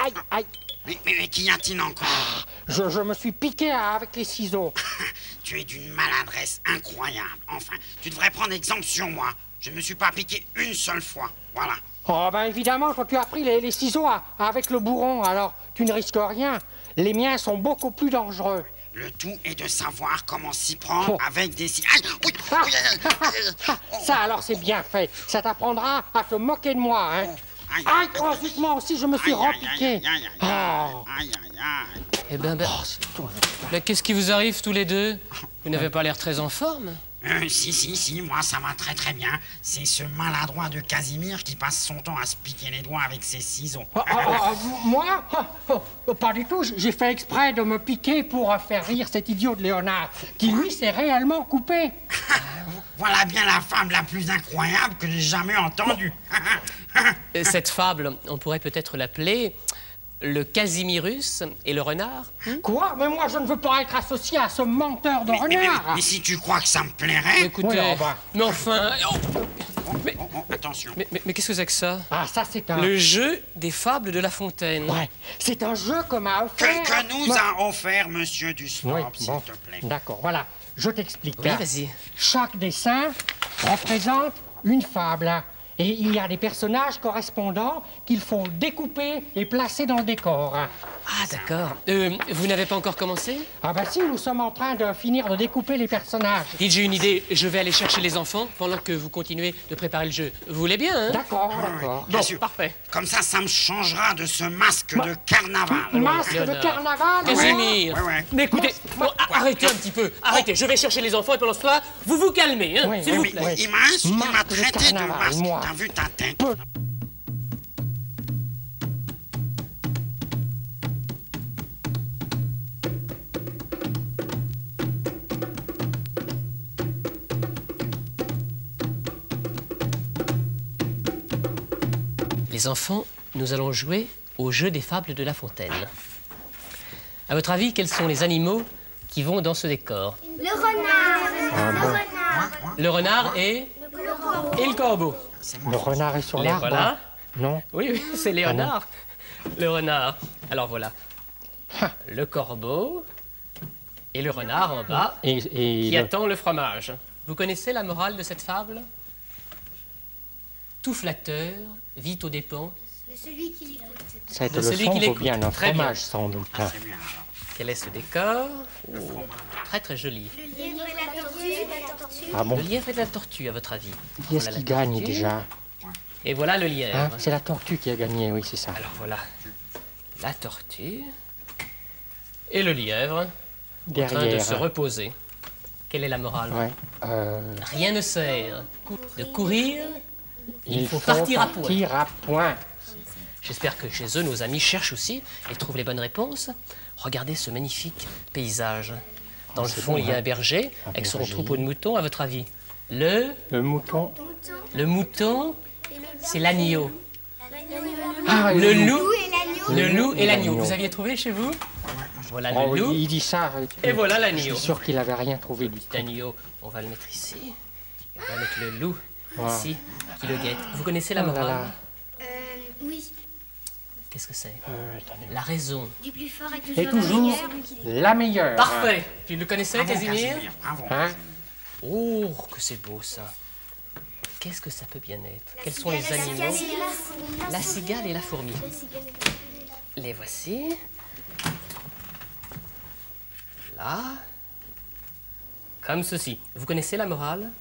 aïe, aïe. Mais qu'y a-t-il encore? Je me suis piqué avec les ciseaux. Tu es d'une maladresse incroyable. Enfin, tu devrais prendre exemple sur moi. Je ne me suis pas piqué une seule fois. Voilà. Oh, ben évidemment, toi, tu as pris les ciseaux avec le bourron, alors tu ne risques rien. Les miens sont beaucoup plus dangereux. Le tout est de savoir comment s'y prendre avec des ciseaux. Ça, alors, c'est bien fait. Ça t'apprendra à te moquer de moi, hein. Aïe, oh, zut, moi aussi, je me suis repiqué. Eh ben, mais qu'est-ce qui vous arrive tous les deux? Vous n'avez pas l'air très en forme. Si, moi ça va très très bien. C'est ce maladroit de Casimir qui passe son temps à se piquer les doigts avec ses ciseaux. Moi? Pas du tout. J'ai fait exprès de me piquer pour faire rire cet idiot de Léonard, qui lui s'est réellement coupé. Voilà bien la fable la plus incroyable que j'ai jamais entendue. Cette fable, on pourrait peut-être l'appeler le Casimirus et le renard. Quoi? Mais moi, je ne veux pas être associé à ce menteur de renard. Mais si tu crois que ça me plairait... Écoutez, mais enfin... attention. Mais qu'est-ce que c'est que ça? Ah, ça, c'est un... Le jeu des fables de La Fontaine. Ouais, c'est un jeu que m'a offert... Que nous a offert Monsieur Dusnob, s'il te plaît. D'accord, voilà, je t'explique. Oui, vas-y. Chaque dessin représente une fable. Et il y a des personnages correspondants qu'il faut découper et placer dans le décor. Ah, d'accord. Vous n'avez pas encore commencé? Ah ben si, nous sommes en train de finir de découper les personnages. Dites, j'ai une idée. Je vais aller chercher les enfants pendant que vous continuez de préparer le jeu. Vous voulez bien, hein? D'accord. Bien sûr. Parfait. Comme ça me changera de ce masque de carnaval. Masque de carnaval? Casimir. Mais écoutez, arrêtez un petit peu. Arrêtez, je vais chercher les enfants et pendant ce temps, vous vous calmez, hein, s'il vous plaît. Il m'a traité de masque. T'as vu ta tête? Les enfants, nous allons jouer au jeu des fables de La Fontaine. À votre avis, quels sont les animaux qui vont dans ce décor? Le renard. Le renard et le corbeau. Le renard est sur l'arbre. Voilà. Non? Oui, c'est Léonard. Le renard. Alors voilà. Le corbeau et le renard en bas qui attend le fromage. Vous connaissez la morale de cette fable? Tout flatteur vit aux dépens De celui qui l'écoute. Cette leçon vaut bien un fromage, sans doute. Quel est ce décor? Très très joli. Le lièvre et la tortue. Ah bon? Le lièvre et la tortue, à votre avis? Qui est-ce qui gagne déjà? Et voilà le lièvre. Hein, c'est la tortue qui a gagné, oui, c'est ça. Alors voilà, la tortue et le lièvre en train de se reposer. Quelle est la morale? Rien ne sert de courir, il faut partir à point. J'espère que chez eux, nos amis cherchent aussi et trouvent les bonnes réponses. Regardez ce magnifique paysage. Dans le fond, il y a un berger avec son troupeau de moutons, à votre avis. Le mouton. Le mouton, c'est l'agneau. Le loup et l'agneau. Vous aviez trouvé chez vous? Voilà le loup. Il dit ça. Et voilà l'agneau. Je suis sûr qu'il n'avait rien trouvé du tout. L'agneau, on va le mettre ici. Et on va mettre le loup ici, qui le guette. Vous connaissez la morale? Oui. Qu'est-ce que c'est? La raison. Du plus fort est toujours la meilleure. Parfait. Tu le connaissais, Casimir? Hein? Oh, que c'est beau ça. Qu'est-ce que ça peut bien être? Quels sont les animaux? La cigale et la fourmi. Les voici. Là. Comme ceci. Vous connaissez la morale?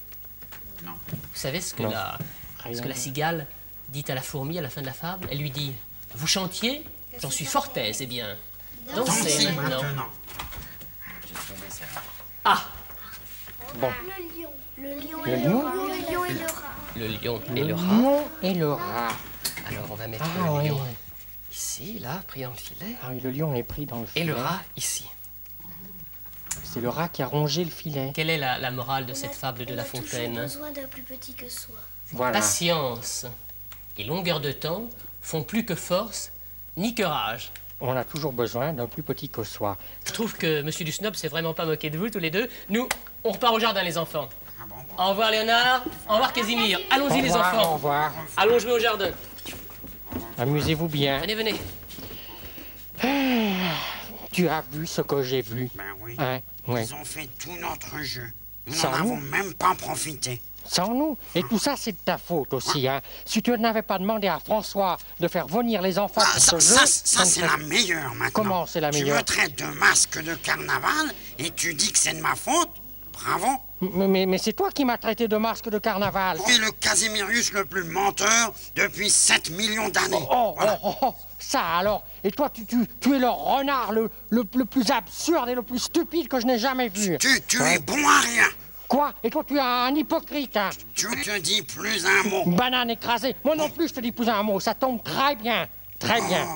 Non. Vous savez ce que la cigale dit à la fourmi à la fin de la fable? Elle lui dit: vous chantiez? J'en suis fort aise. Eh bien, dansez maintenant. Ah! Bon. Le lion et le rat. Le lion et le rat. Le lion et le rat. Alors, on va mettre le lion ici, là, pris dans le filet. Ah oui, le lion est pris dans le filet. Et le rat ici. C'est le rat qui a rongé le filet. Quelle est la morale de cette fable de La Fontaine? On a toujours besoin d'un plus petit que soi. Voilà. Patience et longueur de temps font plus que force ni que rage. On a toujours besoin d'un plus petit que soi. Je trouve que Monsieur Dusnob s'est vraiment pas moqué de vous tous les deux. Nous, on repart au jardin, les enfants. Au revoir, Léonard. Au revoir, Casimir. Allons-y, les enfants. Au revoir. Allons jouer au jardin. Amusez-vous bien. Venez, venez. Tu as vu ce que j'ai vu? Ben oui. Hein? Oui. Ils ont fait tout notre jeu. Nous Sans n'en nous? avons même pas profité. Sans nous. Et tout ça, c'est de ta faute aussi. Hein. Si tu n'avais pas demandé à François de faire venir les enfants pour ce jeu... Ça c'est la meilleure maintenant. Comment c'est la meilleure? Tu me traites de masque de carnaval et tu dis que c'est de ma faute? Bravo. Mais c'est toi qui m'as traité de masque de carnaval. Tu es le Casimirius le plus menteur depuis 7 millions d'années. Voilà. Ça alors. Et toi, tu es le renard le plus absurde et le plus stupide que je n'ai jamais vu. Tu es bon à rien. Quoi? Et toi, tu es un hypocrite, hein? Tu te dis plus un mot. Banane écrasée. Moi non plus, je te dis plus un mot. Ça tombe très bien. Très bien.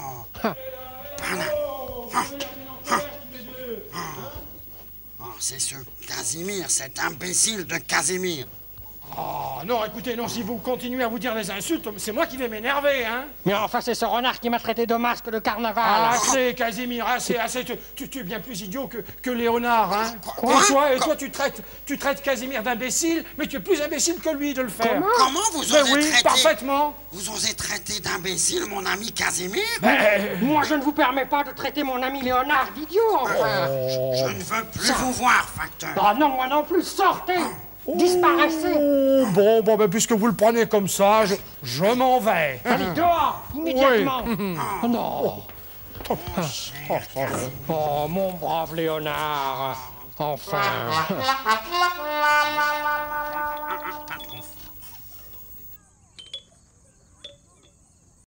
C'est ce Casimir, cet imbécile de Casimir. Oh, non, écoutez, non, si vous continuez à vous dire des insultes, c'est moi qui vais m'énerver, hein. Mais enfin, c'est ce renard qui m'a traité de masque de carnaval. Ah, assez, Casimir, assez. Tu es bien plus idiot que Léonard, hein. Quoi? Et toi, tu traites Casimir d'imbécile, mais tu es plus imbécile que lui de le faire. Comment vous Ben osez oui, traiter... parfaitement. Vous osez traiter d'imbécile mon ami Casimir? Moi, je ne vous permets pas de traiter mon ami Léonard d'idiot, enfin. Je ne veux plus vous voir, facteur. Ah non, moi non plus, sortez. Disparaissez. Bon, ben, puisque vous le prenez comme ça, je m'en vais. Allez, dehors, immédiatement. Oui. Oh, non. Oh, mon brave Léonard. Enfin.